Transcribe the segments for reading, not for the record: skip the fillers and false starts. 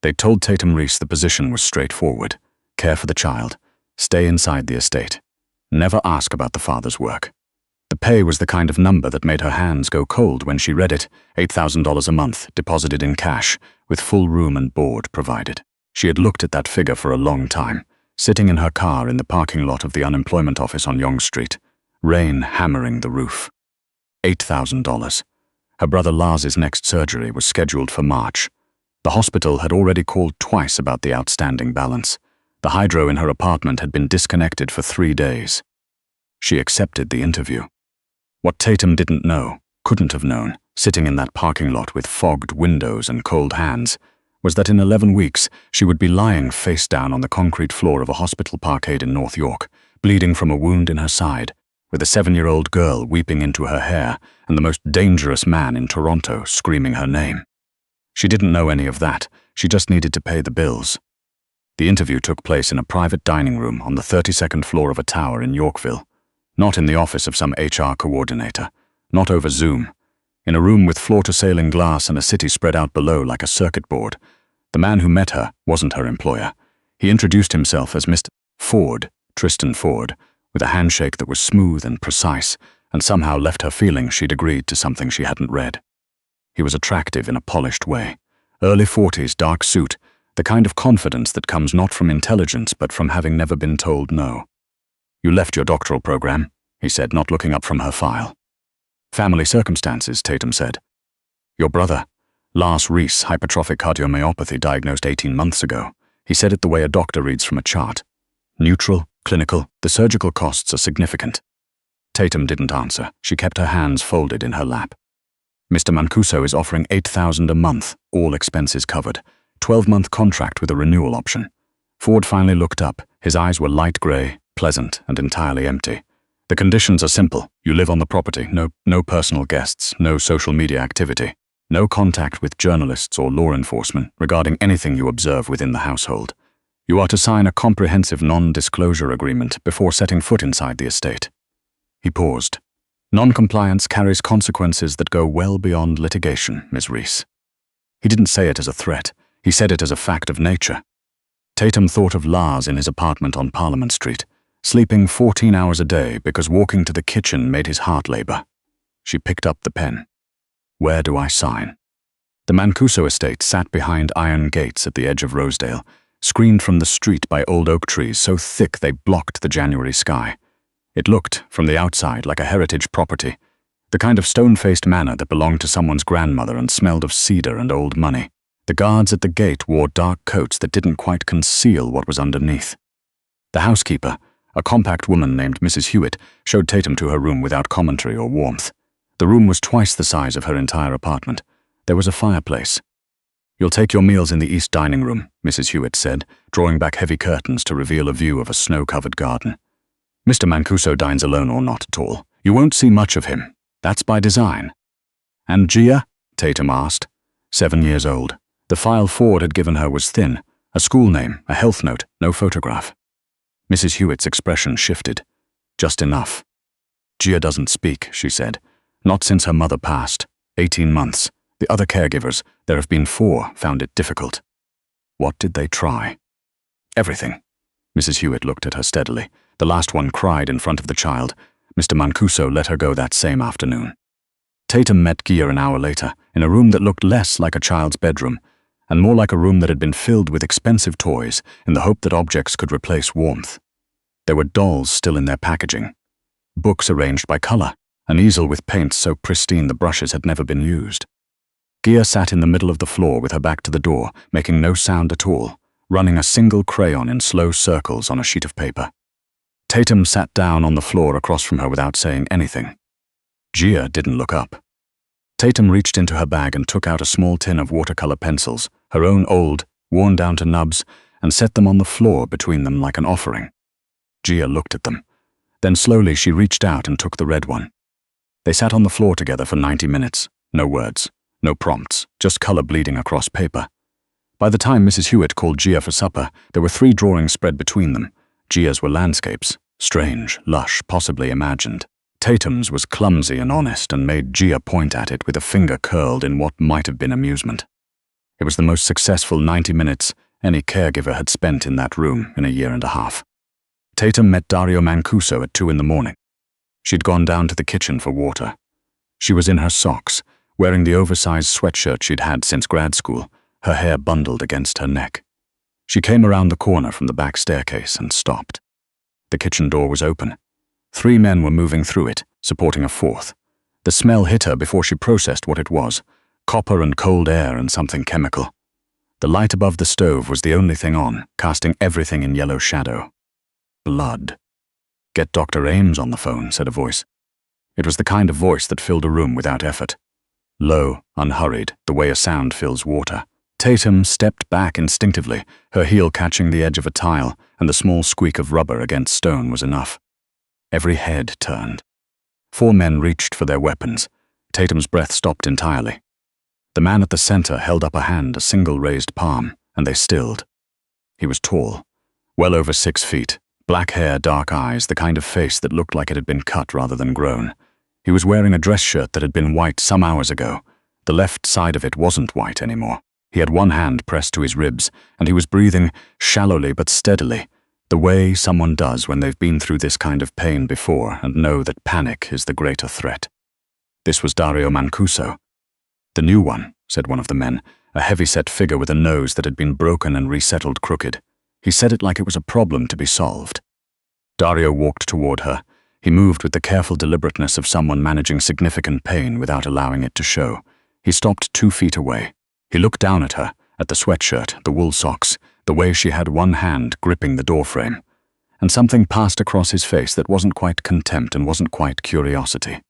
They told Tatum Reese the position was straightforward. Care for the child. Stay inside the estate. Never ask about the father's work. The pay was the kind of number that made her hands go cold when she read it. $8,000 a month, deposited in cash, with full room and board provided. She had looked at that figure for a long time, sitting in her car in the parking lot of the unemployment office on Yonge Street, rain hammering the roof. $8,000. Her brother Lars's next surgery was scheduled for March. The hospital had already called twice about the outstanding balance. The hydro in her apartment had been disconnected for 3 days. She accepted the interview. What Tatum didn't know, couldn't have known, sitting in that parking lot with fogged windows and cold hands, was that in 11 weeks she would be lying face down on the concrete floor of a hospital parkade in North York, bleeding from a wound in her side, with a 7-year-old girl weeping into her hair and the most dangerous man in Toronto screaming her name. She didn't know any of that, she just needed to pay the bills. The interview took place in a private dining room on the 32nd floor of a tower in Yorkville, not in the office of some HR coordinator, not over Zoom. In a room with floor-to-ceiling glass and a city spread out below like a circuit board. The man who met her wasn't her employer. He introduced himself as Mr. Ford, Tristan Ford, with a handshake that was smooth and precise, and somehow left her feeling she'd agreed to something she hadn't read. He was attractive in a polished way. Early 40s, dark suit, the kind of confidence that comes not from intelligence but from having never been told no. "You left your doctoral program," he said, not looking up from her file. "Family circumstances," Tatum said. "Your brother, Lars Reese, hypertrophic cardiomyopathy, diagnosed 18 months ago." He said it the way a doctor reads from a chart. "Neutral, clinical, the surgical costs are significant." Tatum didn't answer. She kept her hands folded in her lap. "Mr. Mancuso is offering $8,000 a month, all expenses covered. 12-month contract with a renewal option." Ford finally looked up. His eyes were light gray, pleasant, and entirely empty. "The conditions are simple. You live on the property. No personal guests, no social media activity, no contact with journalists or law enforcement regarding anything you observe within the household. You are to sign a comprehensive non-disclosure agreement before setting foot inside the estate." He paused. "Non-compliance carries consequences that go well beyond litigation, Ms. Reese." He didn't say it as a threat. He said it as a fact of nature. Tatum thought of Lars in his apartment on Parliament Street, sleeping 14 hours a day because walking to the kitchen made his heart labor. She picked up the pen. "Where do I sign?" The Mancuso estate sat behind iron gates at the edge of Rosedale, screened from the street by old oak trees so thick they blocked the January sky. It looked, from the outside, like a heritage property, the kind of stone-faced manor that belonged to someone's grandmother and smelled of cedar and old money. The guards at the gate wore dark coats that didn't quite conceal what was underneath. The housekeeper, a compact woman named Mrs. Hewitt, showed Tatum to her room without commentary or warmth. The room was twice the size of her entire apartment. There was a fireplace. "You'll take your meals in the east dining room," Mrs. Hewitt said, drawing back heavy curtains to reveal a view of a snow-covered garden. "Mr. Mancuso dines alone or not at all. You won't see much of him. That's by design." "And Gia?" Tatum asked. 7 years old. The file Ford had given her was thin, a school name, a health note, no photograph. Mrs. Hewitt's expression shifted. "Just enough." "Gia doesn't speak," she said. "Not since her mother passed. 18 months. The other caregivers, there have been 4, found it difficult." "What did they try?" "Everything." Mrs. Hewitt looked at her steadily. The last one cried in front of the child. Mr. Mancuso let her go that same afternoon. Tatum met Gia an hour later, in a room that looked less like a child's bedroom, and more like a room that had been filled with expensive toys in the hope that objects could replace warmth. There were dolls still in their packaging, books arranged by color, an easel with paints so pristine the brushes had never been used. Gia sat in the middle of the floor with her back to the door, making no sound at all, running a single crayon in slow circles on a sheet of paper. Tatum sat down on the floor across from her without saying anything. Gia didn't look up. Tatum reached into her bag and took out a small tin of watercolor pencils, her own old, worn down to nubs, and set them on the floor between them like an offering. Gia looked at them. Then slowly she reached out and took the red one. They sat on the floor together for 90 minutes. No words, no prompts, just color bleeding across paper. By the time Mrs. Hewitt called Gia for supper, there were 3 drawings spread between them. Gia's were landscapes, strange, lush, possibly imagined. Tatum's was clumsy and honest and made Gia point at it with a finger curled in what might have been amusement. It was the most successful 90 minutes any caregiver had spent in that room in a year and a half. Tatum met Dario Mancuso at 2 in the morning. She'd gone down to the kitchen for water. She was in her socks, wearing the oversized sweatshirt she'd had since grad school, her hair bundled against her neck. She came around the corner from the back staircase and stopped. The kitchen door was open. 3 men were moving through it, supporting a 4th. The smell hit her before she processed what it was: copper and cold air and something chemical. The light above the stove was the only thing on, casting everything in yellow shadow. Blood. "Get Dr. Ames on the phone," said a voice. It was the kind of voice that filled a room without effort. Low, unhurried, the way a sound fills water. Tatum stepped back instinctively, her heel catching the edge of a tile, and the small squeak of rubber against stone was enough. Every head turned. 4 men reached for their weapons. Tatum's breath stopped entirely. The man at the center held up a hand, a single raised palm, and they stilled. He was tall, well over 6 feet, black hair, dark eyes, the kind of face that looked like it had been cut rather than grown. He was wearing a dress shirt that had been white some hours ago. The left side of it wasn't white anymore. He had one hand pressed to his ribs, and he was breathing shallowly but steadily, the way someone does when they've been through this kind of pain before and know that panic is the greater threat. This was Dario Mancuso. "The new one," said one of the men, a heavy-set figure with a nose that had been broken and resettled crooked. He said it like it was a problem to be solved. Dario walked toward her. He moved with the careful deliberateness of someone managing significant pain without allowing it to show. He stopped 2 feet away. He looked down at her, at the sweatshirt, the wool socks, the way she had one hand gripping the doorframe. And something passed across his face that wasn't quite contempt and wasn't quite curiosity.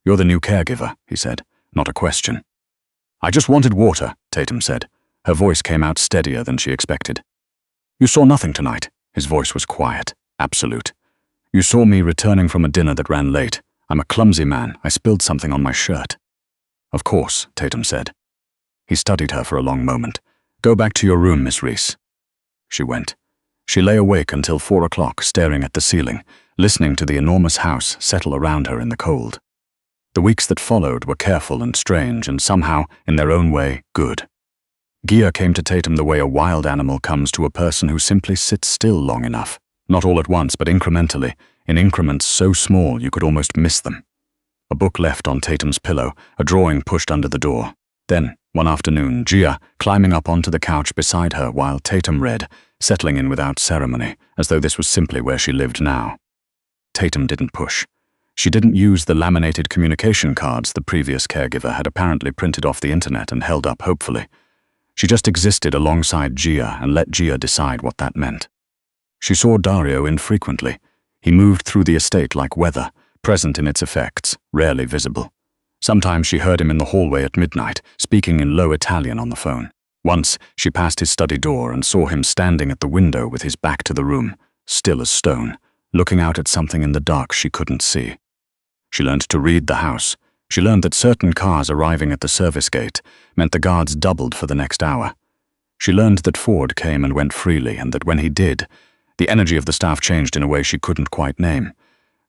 "You're the new caregiver," he said, not a question. "I just wanted water," Tatum said. Her voice came out steadier than she expected. "You saw nothing tonight." His voice was quiet, absolute. "You saw me returning from a dinner that ran late. I'm a clumsy man. I spilled something on my shirt." "Of course," Tatum said. He studied her for a long moment. "Go back to your room, Miss Reese." She went. She lay awake until 4 o'clock, staring at the ceiling, listening to the enormous house settle around her in the cold. The weeks that followed were careful and strange and somehow, in their own way, good. Gia came to Tatum the way a wild animal comes to a person who simply sits still long enough, not all at once but incrementally, in increments so small you could almost miss them. A book left on Tatum's pillow, a drawing pushed under the door. Then, one afternoon, Gia, climbing up onto the couch beside her while Tatum read, settling in without ceremony, as though this was simply where she lived now. Tatum didn't push. She didn't use the laminated communication cards the previous caregiver had apparently printed off the internet and held up hopefully. She just existed alongside Gia and let Gia decide what that meant. She saw Dario infrequently. He moved through the estate like weather, present in its effects, rarely visible. Sometimes she heard him in the hallway at midnight, speaking in low Italian on the phone. Once, she passed his study door and saw him standing at the window with his back to the room, still as stone, looking out at something in the dark she couldn't see. She learned to read the house. She learned that certain cars arriving at the service gate meant the guards doubled for the next hour. She learned that Ford came and went freely and that when he did, the energy of the staff changed in a way she couldn't quite name.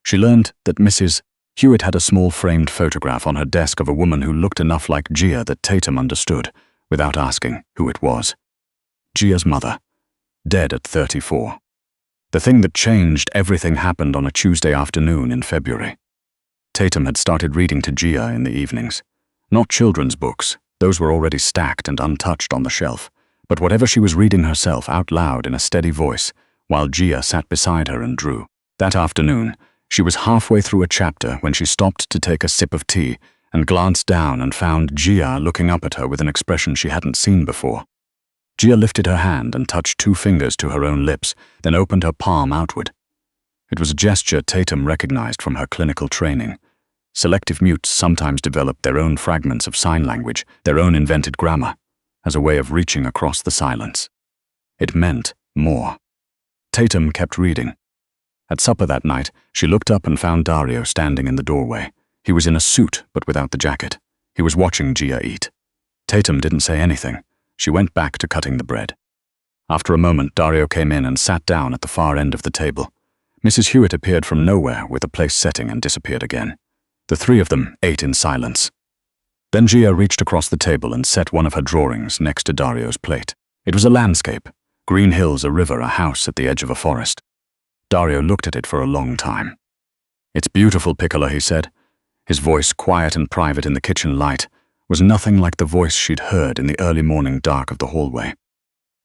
She learned that Mrs. Hewitt had a small framed photograph on her desk of a woman who looked enough like Gia that Tatum understood, without asking who it was. Gia's mother, dead at 34. The thing that changed everything happened on a Tuesday afternoon in February. Tatum had started reading to Gia in the evenings. Not children's books, those were already stacked and untouched on the shelf, but whatever she was reading herself out loud in a steady voice, while Gia sat beside her and drew. That afternoon, she was halfway through a chapter when she stopped to take a sip of tea and glanced down and found Gia looking up at her with an expression she hadn't seen before. Gia lifted her hand and touched 2 fingers to her own lips, then opened her palm outward. It was a gesture Tatum recognized from her clinical training. Selective mutes sometimes developed their own fragments of sign language, their own invented grammar, as a way of reaching across the silence. It meant more. Tatum kept reading. At supper that night, she looked up and found Dario standing in the doorway. He was in a suit, but without the jacket. He was watching Gia eat. Tatum didn't say anything. She went back to cutting the bread. After a moment, Dario came in and sat down at the far end of the table. Mrs. Hewitt appeared from nowhere with a place setting and disappeared again. The 3 of them ate in silence. Then Gia reached across the table and set one of her drawings next to Dario's plate. It was a landscape, green hills, a river, a house at the edge of a forest. Dario looked at it for a long time. "It's beautiful, Piccola," he said. His voice, quiet and private in the kitchen light, was nothing like the voice she'd heard in the early morning dark of the hallway.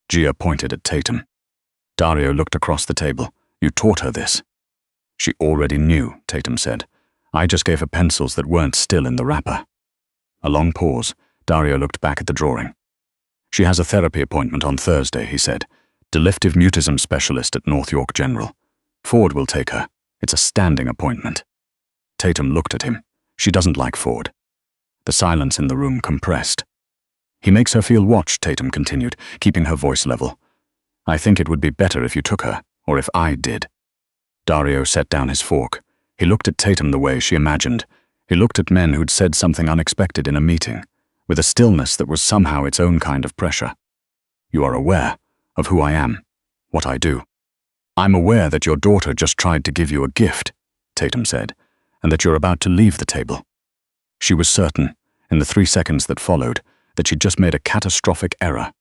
Gia pointed at Tatum. Dario looked across the table. "You taught her this?" "She already knew," Tatum said. "I just gave her pencils that weren't still in the wrapper." A long pause. Dario looked back at the drawing. "She has a therapy appointment on Thursday," he said. "Delictive mutism specialist at North York General. Ford will take her. It's a standing appointment." Tatum looked at him. "She doesn't like Ford." The silence in the room compressed. "He makes her feel watched," Tatum continued, keeping her voice level. "I think it would be better if you took her, or if I did." Dario set down his fork. He looked at Tatum the way she imagined. He looked at men who'd said something unexpected in a meeting, with a stillness that was somehow its own kind of pressure. "You are aware of who I am, what I do." "I'm aware that your daughter just tried to give you a gift," Tatum said, "and that you're about to leave the table." She was certain, in the 3 seconds that followed, that she'd just made a catastrophic error.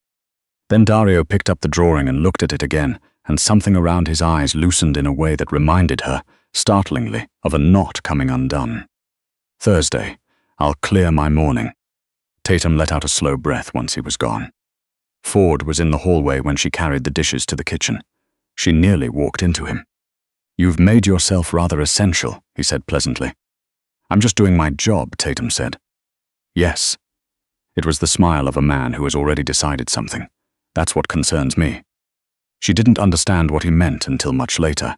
Then Dario picked up the drawing and looked at it again, and something around his eyes loosened in a way that reminded her, startlingly, of a knot coming undone. "Thursday, I'll clear my morning." Tatum let out a slow breath once he was gone. Ford was in the hallway when she carried the dishes to the kitchen. She nearly walked into him. "You've made yourself rather essential," he said pleasantly. "I'm just doing my job," Tatum said. "Yes." It was the smile of a man who has already decided something. "That's what concerns me." She didn't understand what he meant until much later.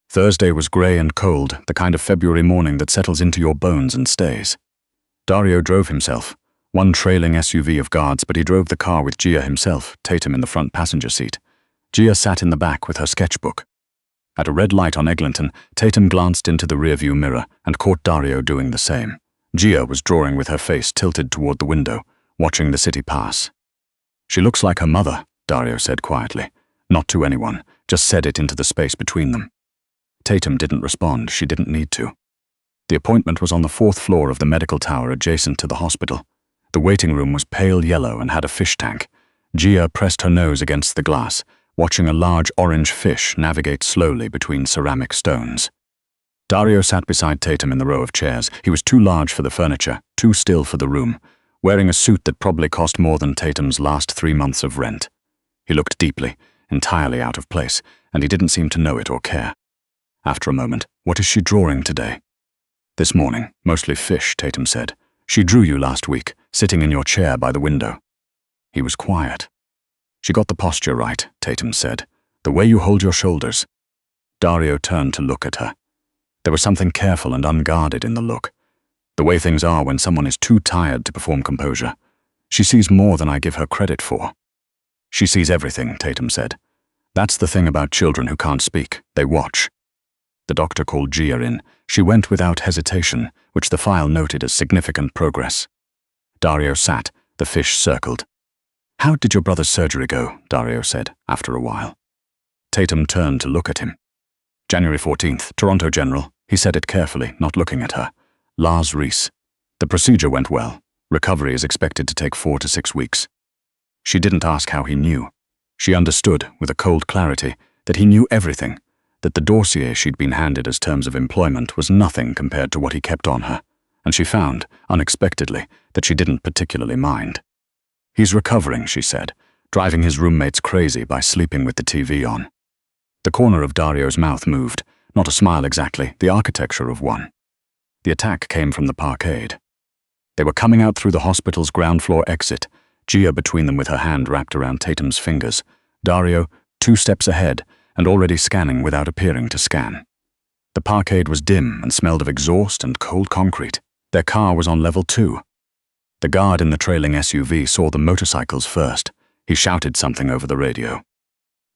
Thursday was grey and cold, the kind of February morning that settles into your bones and stays. Dario drove himself, one trailing SUV of guards, but he drove the car with Gia himself, Tatum in the front passenger seat. Gia sat in the back with her sketchbook. At a red light on Eglinton, Tatum glanced into the rearview mirror and caught Dario doing the same. Gia was drawing with her face tilted toward the window, watching the city pass. "She looks like her mother," Dario said quietly. Not to anyone, just said it into the space between them. Tatum didn't respond. She didn't need to. The appointment was on the 4th floor of the medical tower adjacent to the hospital. The waiting room was pale yellow and had a fish tank. Gia pressed her nose against the glass, watching a large orange fish navigate slowly between ceramic stones. Dario sat beside Tatum in the row of chairs. He was too large for the furniture, too still for the room, wearing a suit that probably cost more than Tatum's last 3 months of rent. He looked deeply, entirely out of place, and he didn't seem to know it or care. After a moment, "What is she drawing today?" "This morning, mostly fish," Tatum said. "She drew you last week, sitting in your chair by the window." He was quiet. "She got the posture right," Tatum said. "The way you hold your shoulders." Dario turned to look at her. There was something careful and unguarded in the look. The way things are when someone is too tired to perform composure. She sees more than I give her credit for. "She sees everything," Tatum said. "That's the thing about children who can't speak. They watch." The doctor called Gia in. She went without hesitation, which the file noted as significant progress. Dario sat, the fish circled. "How did your brother's surgery go?" Dario said, after a while. Tatum turned to look at him. "January 14th, Toronto General." He said it carefully, not looking at her. "Lars Reese. The procedure went well. Recovery is expected to take 4 to 6 weeks." She didn't ask how he knew. She understood, with a cold clarity, that he knew everything, that the dossier she'd been handed as terms of employment was nothing compared to what he kept on her, and she found, unexpectedly, that she didn't particularly mind. "He's recovering," she said, driving his roommates crazy by sleeping with the TV on. The corner of Dario's mouth moved, not a smile exactly, the architecture of one. The attack came from the parkade. They were coming out through the hospital's ground floor exit, Gia between them with her hand wrapped around Tatum's fingers, Dario 2 steps ahead and already scanning without appearing to scan. The parkade was dim and smelled of exhaust and cold concrete. Their car was on level 2. The guard in the trailing SUV saw the motorcycles first. He shouted something over the radio.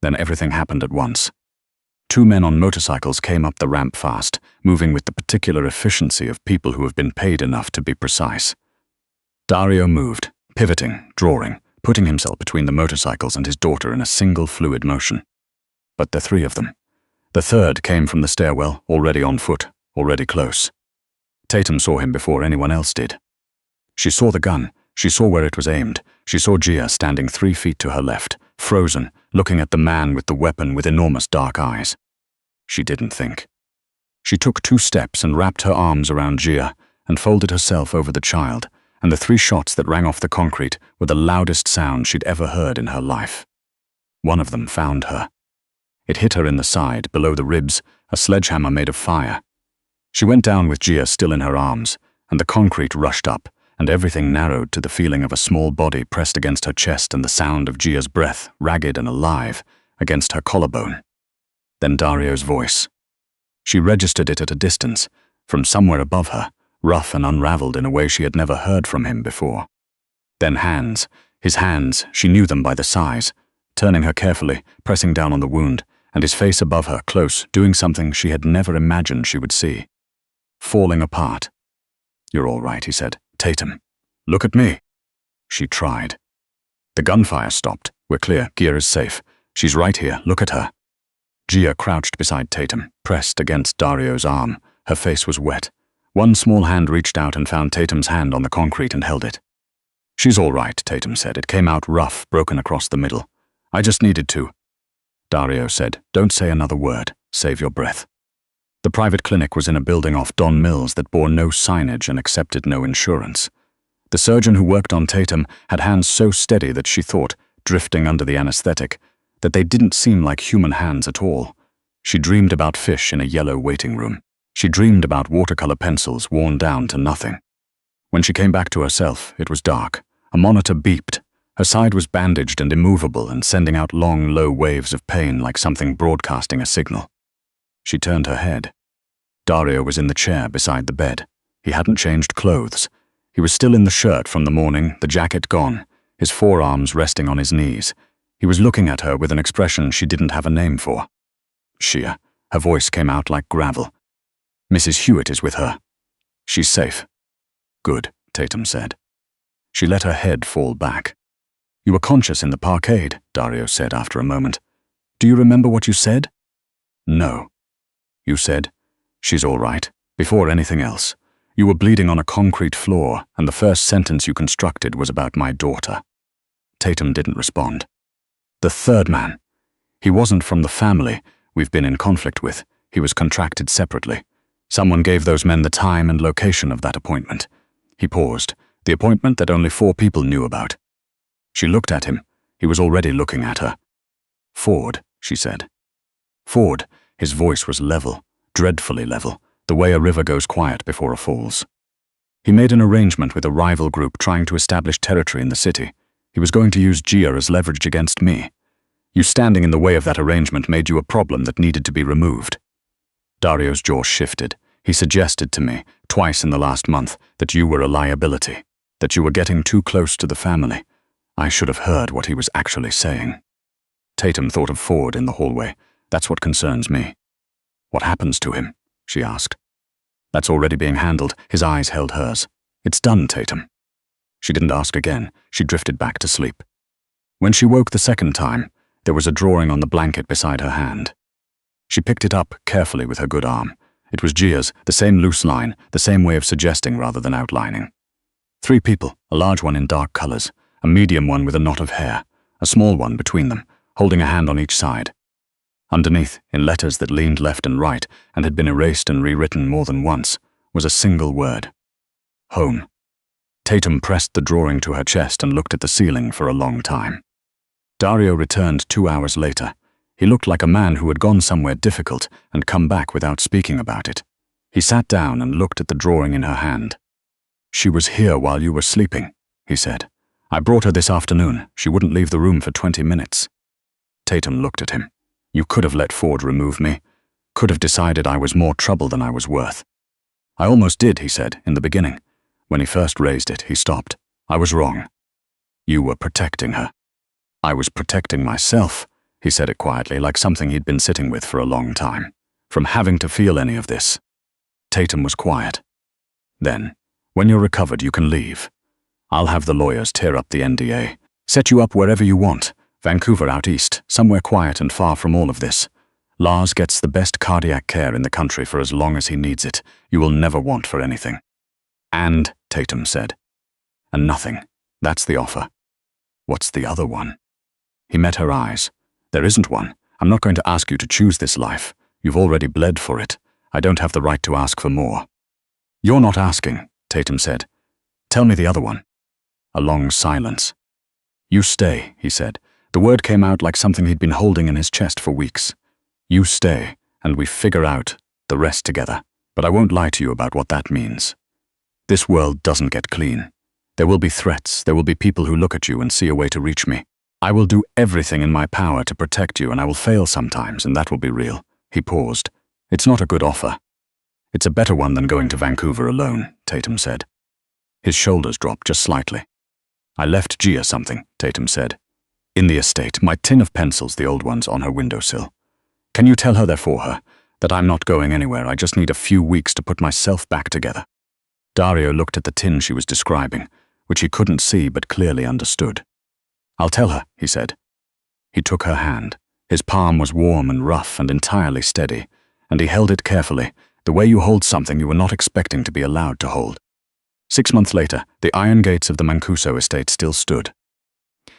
Then everything happened at once. 2 men on motorcycles came up the ramp fast, moving with the particular efficiency of people who have been paid enough to be precise. Dario moved, pivoting, drawing, putting himself between the motorcycles and his daughter in a single fluid motion. But the 3 of them. The 3rd came from the stairwell, already on foot, already close. Tatum saw him before anyone else did. She saw the gun. She saw where it was aimed. She saw Gia standing 3 feet to her left, frozen, looking at the man with the weapon with enormous dark eyes. She didn't think. She took 2 steps and wrapped her arms around Gia and folded herself over the child, and the 3 shots that rang off the concrete were the loudest sound she'd ever heard in her life. One of them found her. It hit her in the side, below the ribs, a sledgehammer made of fire. She went down with Gia still in her arms, and the concrete rushed up, and everything narrowed to the feeling of a small body pressed against her chest and the sound of Gia's breath, ragged and alive, against her collarbone. Then Dario's voice. She registered it at a distance, from somewhere above her, rough and unraveled in a way she had never heard from him before. Then hands, his hands, she knew them by the size, turning her carefully, pressing down on the wound, and his face above her, close, doing something she had never imagined she would see. Falling apart. "You're all right," he said. "Tatum, look at me." She tried. "The gunfire stopped. We're clear. Gia is safe. She's right here. Look at her." Gia crouched beside Tatum, pressed against Dario's arm. Her face was wet. One small hand reached out and found Tatum's hand on the concrete and held it. "She's all right," Tatum said. "It came out rough, broken across the middle. I just needed to." Dario said, "Don't say another word. Save your breath." The private clinic was in a building off Don Mills that bore no signage and accepted no insurance. The surgeon who worked on Tatum had hands so steady that she thought, drifting under the anesthetic, that they didn't seem like human hands at all. She dreamed about fish in a yellow waiting room. She dreamed about watercolor pencils worn down to nothing. When she came back to herself, it was dark. A monitor beeped. Her side was bandaged and immovable and sending out long, low waves of pain like something broadcasting a signal. She turned her head. Dario was in the chair beside the bed. He hadn't changed clothes. He was still in the shirt from the morning, the jacket gone, his forearms resting on his knees. He was looking at her with an expression she didn't have a name for. "Shia." Her voice came out like gravel. "Mrs. Hewitt is with her. She's safe." "Good," Tatum said. She let her head fall back. "You were conscious in the parkade," Dario said after a moment. "Do you remember what you said?" "No." "You said, 'She's all right,' before anything else. You were bleeding on a concrete floor, and the first sentence you constructed was about my daughter." Tatum didn't respond. "The third man. He wasn't from the family we've been in conflict with. He was contracted separately. Someone gave those men the time and location of that appointment." He paused. "The appointment that only 4 people knew about." She looked at him. He was already looking at her. "Ford," she said. "Ford." His voice was level, dreadfully level, the way a river goes quiet before it falls. He made an arrangement with a rival group trying to establish territory in the city. He was going to use Gia as leverage against me. You standing in the way of that arrangement made you a problem that needed to be removed. Dario's jaw shifted. He suggested to me, twice in the last month, that you were a liability, that you were getting too close to the family. I should have heard what he was actually saying. Tatum thought of Ford in the hallway. "That's what concerns me." "What happens to him?" she asked. "That's already being handled." His eyes held hers. "It's done, Tatum." She didn't ask again. She drifted back to sleep. When she woke the second time, there was a drawing on the blanket beside her hand. She picked it up carefully with her good arm. It was Gia's, the same loose line, the same way of suggesting rather than outlining. 3 people, a large one in dark colors, a medium one with a knot of hair, a small one between them, holding a hand on each side. Underneath, in letters that leaned left and right and had been erased and rewritten more than once, was a single word. Home. Tatum pressed the drawing to her chest and looked at the ceiling for a long time. Dario returned 2 hours later. He looked like a man who had gone somewhere difficult and come back without speaking about it. He sat down and looked at the drawing in her hand. "She was here while you were sleeping," he said. "I brought her this afternoon. She wouldn't leave the room for 20 minutes. Tatum looked at him. "You could have let Ford remove me. Could have decided I was more trouble than I was worth." "I almost did," he said, "in the beginning. When he first raised it, he stopped. I was wrong. You were protecting her." "I was protecting myself," he said it quietly, like something he'd been sitting with for a long time, "from having to feel any of this." Tatum was quiet. "Then, when you're recovered, you can leave. I'll have the lawyers tear up the NDA, set you up wherever you want, Vancouver out east, somewhere quiet and far from all of this. Lars gets the best cardiac care in the country for as long as he needs it. You will never want for anything." "And," Tatum said, And nothing. That's the offer. What's the other one? He met her eyes. There isn't one. I'm not going to ask you to choose this life. You've already bled for it. I don't have the right to ask for more. You're not asking, Tatum said. Tell me the other one. A long silence. You stay, he said. The word came out like something he'd been holding in his chest for weeks. You stay, and we figure out the rest together. But I won't lie to you about what that means. This world doesn't get clean. There will be threats. There will be people who look at you and see a way to reach me. I will do everything in my power to protect you, and I will fail sometimes, and that will be real. He paused. It's not a good offer. It's a better one than going to Vancouver alone, Tatum said. His shoulders dropped just slightly. I left Gia something, Tatum said. In the estate, my tin of pencils, the old ones, on her windowsill. Can you tell her they're for her? That I'm not going anywhere, I just need a few weeks to put myself back together. Dario looked at the tin she was describing, which he couldn't see but clearly understood. I'll tell her, he said. He took her hand. His palm was warm and rough and entirely steady, and he held it carefully, the way you hold something you were not expecting to be allowed to hold. 6 months later, the iron gates of the Mancuso estate still stood.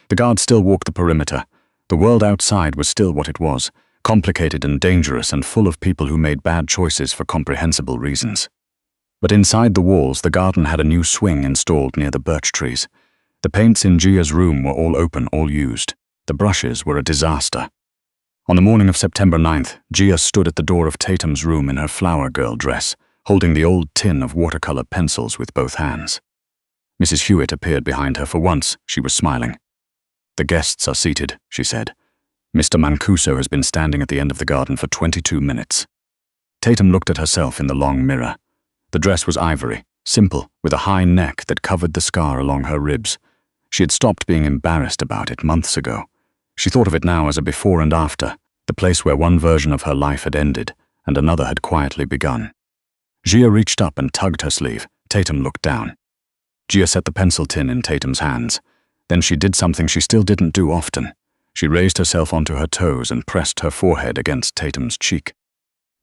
The guards still walked the perimeter. The world outside was still what it was, complicated and dangerous and full of people who made bad choices for comprehensible reasons. But inside the walls, the garden had a new swing installed near the birch trees. The paints in Gia's room were all open, all used. The brushes were a disaster. On the morning of September 9th, Gia stood at the door of Tatum's room in her flower girl dress, holding the old tin of watercolor pencils with both hands. Mrs. Hewitt appeared behind her. For once, she was smiling. The guests are seated, she said. Mr. Mancuso has been standing at the end of the garden for 22 minutes. Tatum looked at herself in the long mirror. The dress was ivory, simple, with a high neck that covered the scar along her ribs. She had stopped being embarrassed about it months ago. She thought of it now as a before and after, the place where one version of her life had ended and another had quietly begun. Gia reached up and tugged her sleeve. Tatum looked down. Gia set the pencil tin in Tatum's hands. Then she did something she still didn't do often. She raised herself onto her toes and pressed her forehead against Tatum's cheek.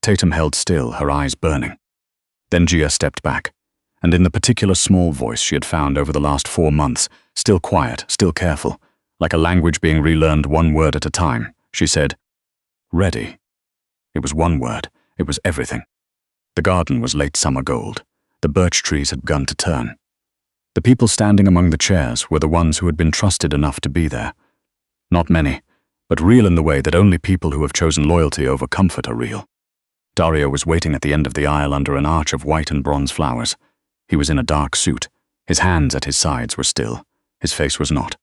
Tatum held still, her eyes burning. Then Gia stepped back, and in the particular small voice she had found over the last 4 months, still quiet, still careful, like a language being relearned one word at a time, she said, "Ready." It was one word. It was everything. The garden was late summer gold. The birch trees had begun to turn. The people standing among the chairs were the ones who had been trusted enough to be there. Not many, but real in the way that only people who have chosen loyalty over comfort are real. Dario was waiting at the end of the aisle under an arch of white and bronze flowers. He was in a dark suit. His hands at his sides were still. His face was not.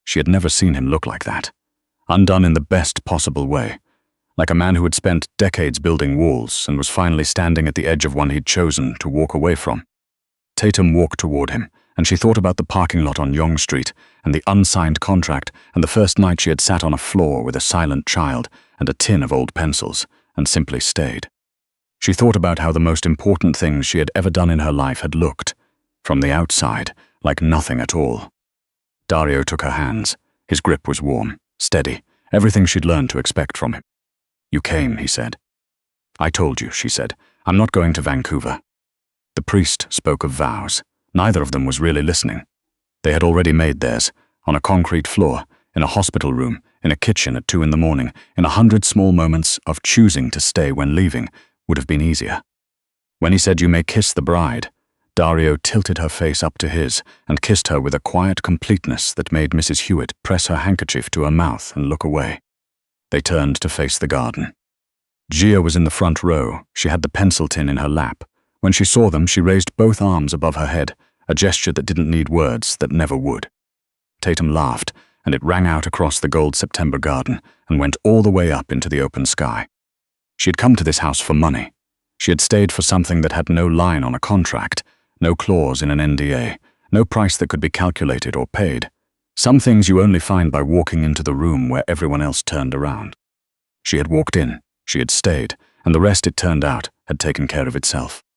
She had never seen him look like that. Undone in the best possible way. Like a man who had spent decades building walls and was finally standing at the edge of one he'd chosen to walk away from. Tatum walked toward him, and she thought about the parking lot on Yonge Street and the unsigned contract and the first night she had sat on a floor with a silent child and a tin of old pencils and simply stayed. She thought about how the most important things she had ever done in her life had looked, from the outside, like nothing at all. Dario took her hands. His grip was warm, steady, everything she'd learned to expect from him. "You came," he said. "I told you," she said. "I'm not going to Vancouver." The priest spoke of vows. Neither of them was really listening. They had already made theirs, on a concrete floor, in a hospital room, in a kitchen at 2 a.m, in 100 small moments of choosing to stay when leaving would have been easier. When he said, "You may kiss the bride," Dario tilted her face up to his and kissed her with a quiet completeness that made Mrs. Hewitt press her handkerchief to her mouth and look away. They turned to face the garden. Gia was in the front row. She had the pencil tin in her lap. When she saw them, she raised both arms above her head, a gesture that didn't need words, that never would. Tatum laughed, and it rang out across the gold September garden and went all the way up into the open sky. She had come to this house for money. She had stayed for something that had no line on a contract, no clause in an NDA, no price that could be calculated or paid. Some things you only find by walking into the room where everyone else turned around. She had walked in, she had stayed, and the rest, it turned out, had taken care of itself.